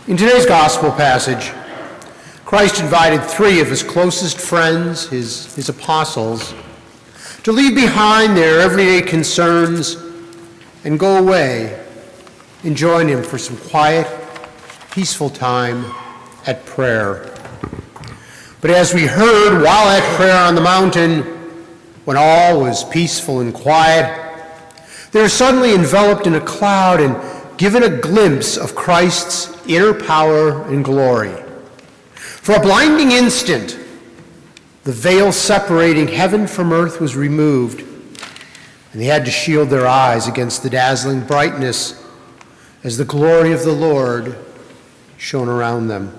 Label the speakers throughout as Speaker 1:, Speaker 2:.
Speaker 1: In today's gospel passage, Christ invited three of his closest friends, his apostles, to leave behind their everyday concerns and go away and join him for some quiet, peaceful time at prayer. But as we heard while at prayer on the mountain, when all was peaceful and quiet, they were suddenly enveloped in a cloud and given a glimpse of Christ's inner power and glory. For a blinding instant, the veil separating heaven from earth was removed, and they had to shield their eyes against the dazzling brightness as the glory of the Lord shone around them.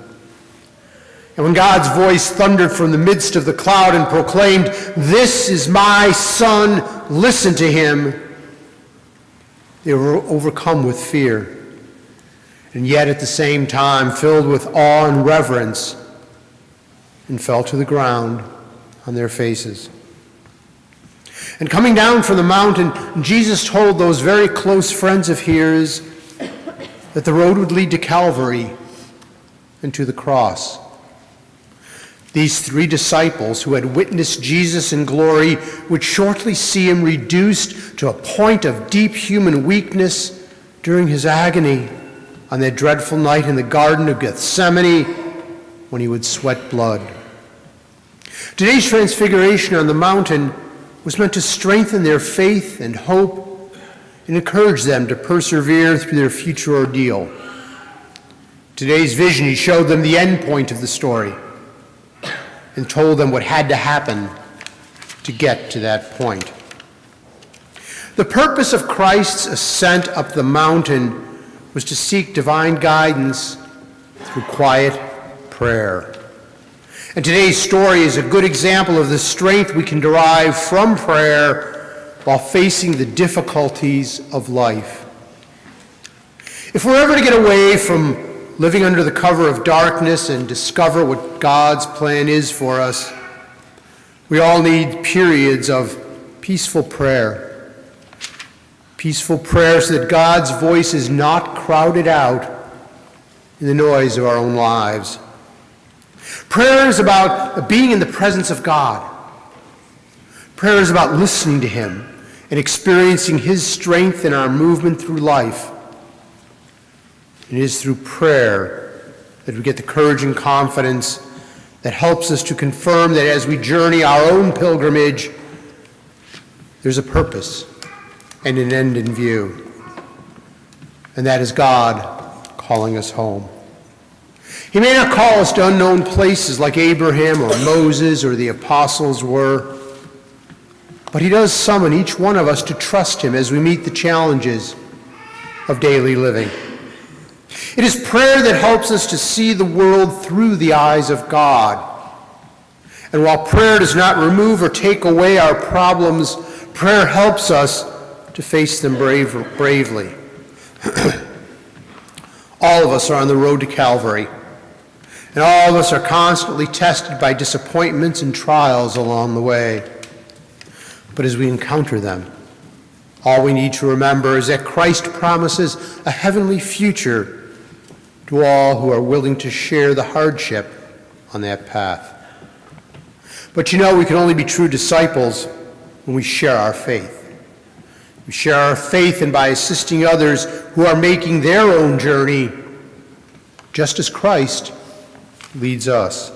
Speaker 1: And when God's voice thundered from the midst of the cloud and proclaimed, "This is my Son, listen to him," they were overcome with fear, and yet at the same time filled with awe and reverence, and fell to the ground on their faces. And coming down from the mountain, Jesus told those very close friends of his that the road would lead to Calvary and to the cross. These three disciples who had witnessed Jesus in glory would shortly see him reduced to a point of deep human weakness during his agony on that dreadful night in the Garden of Gethsemane when he would sweat blood. Today's transfiguration on the mountain was meant to strengthen their faith and hope and encourage them to persevere through their future ordeal. Today's vision, he showed them the end point of the story and told them what had to happen to get to that point. The purpose of Christ's ascent up the mountain was to seek divine guidance through quiet prayer. And today's story is a good example of the strength we can derive from prayer while facing the difficulties of life. If we're ever to get away from living under the cover of darkness and discover what God's plan is for us, we all need periods of peaceful prayer. Peaceful prayer so that God's voice is not crowded out in the noise of our own lives. Prayer is about being in the presence of God. Prayer is about listening to him and experiencing his strength in our movement through life. It is through prayer that we get the courage and confidence that helps us to confirm that as we journey our own pilgrimage, there's a purpose and an end in view. And that is God calling us home. He may not call us to unknown places like Abraham or Moses or the apostles were, but he does summon each one of us to trust him as we meet the challenges of daily living. It is prayer that helps us to see the world through the eyes of God. And while prayer does not remove or take away our problems, prayer helps us to face them bravely. All of us are on the road to Calvary, and all of us are constantly tested by disappointments and trials along the way. But as we encounter them, all we need to remember is that Christ promises a heavenly future to all who are willing to share the hardship on that path. But you know, we can only be true disciples when we share our faith. We share our faith and by assisting others who are making their own journey, just as Christ leads us.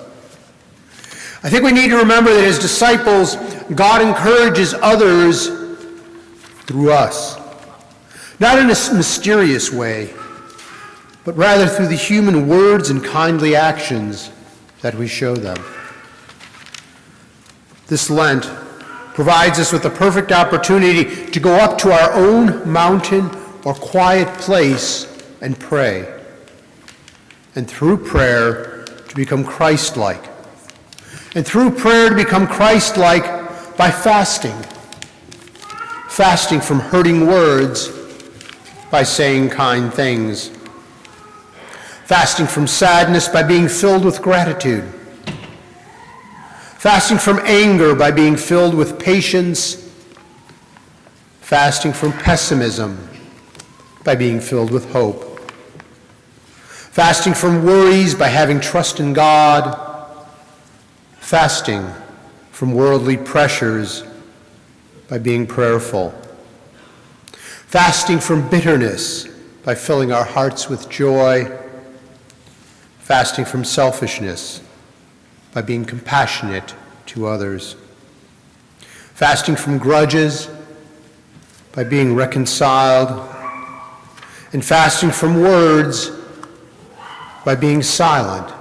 Speaker 1: I think we need to remember that as disciples, God encourages others through us. Not in a mysterious way, but rather through the human words and kindly actions that we show them. This Lent provides us with the perfect opportunity to go up to our own mountain or quiet place and pray. And through prayer, to become Christ-like. And through prayer, to become Christ-like by fasting. Fasting from hurting words by saying kind things. Fasting from sadness by being filled with gratitude. Fasting from anger by being filled with patience. Fasting from pessimism by being filled with hope. Fasting from worries by having trust in God. Fasting from worldly pressures by being prayerful. Fasting from bitterness by filling our hearts with joy. Fasting from selfishness by being compassionate to others. Fasting from grudges by being reconciled. And fasting from words by being silent.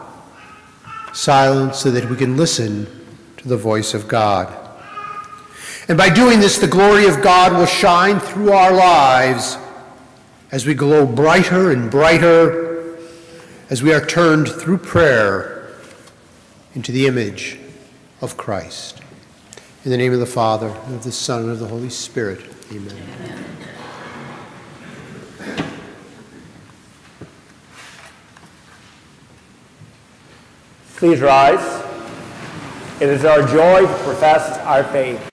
Speaker 1: Silent so that we can listen to the voice of God. And by doing this, the glory of God will shine through our lives as we glow brighter and brighter as we are turned through prayer into the image of Christ. In the name of the Father, and of the Son, and of the Holy Spirit. Amen.
Speaker 2: Please rise. It is our joy to profess our faith.